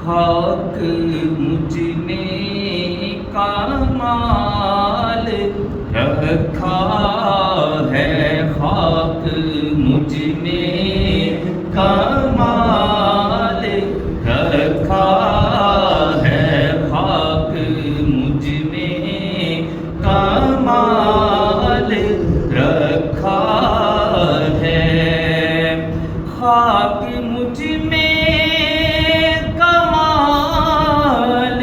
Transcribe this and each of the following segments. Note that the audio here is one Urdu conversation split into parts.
خاک مجھ میں کمال رکھا ہے، خاک مجھ میں کمال رکھا ہے، خاک مجھ میں کمال رکھا ہے، خاک مجھ میں کمال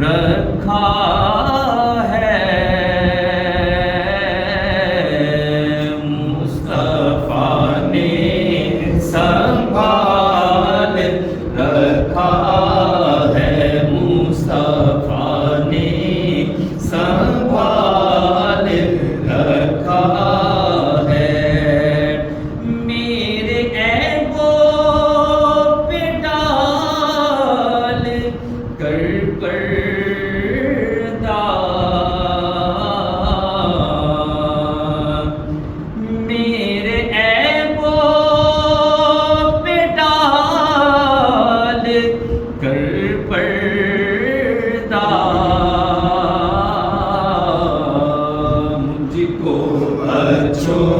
رکھا ہے، مصطفیٰ نے سنبھال رکھا ہے، مصطفیٰ نے سنبھال رکھا ہے، میرے عیبوں پہ ڈال کر پردہ، میرے عیبوں پہ ڈال کر پردہ، مجھ کو اچھوں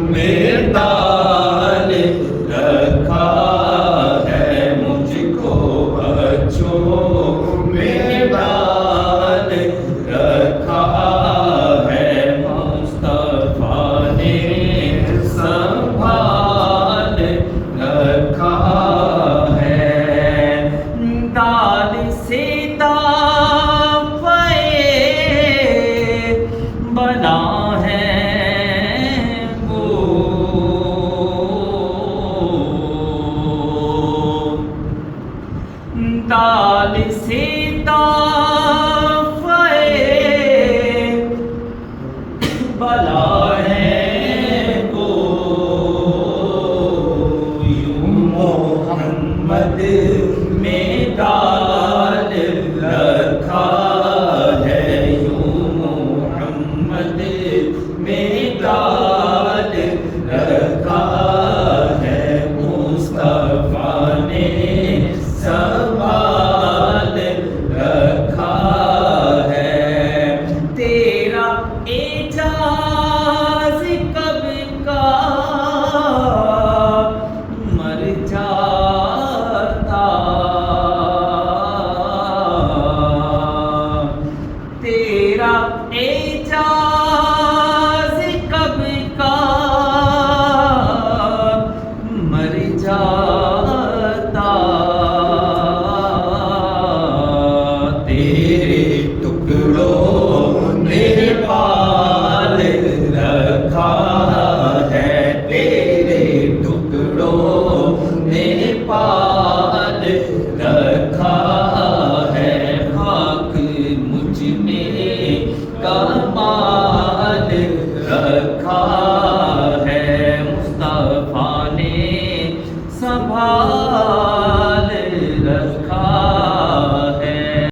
میں ڈال رکھا ہے، مجھ کو اچھوں میں ڈال رکھا ہے، مصطفیٰ نے سنبھال رکھا ہے، دال سے دافعِ بلا ہے وہ، دال سے دافعِ بلا ہے وہ، یوں محمد میں ڈال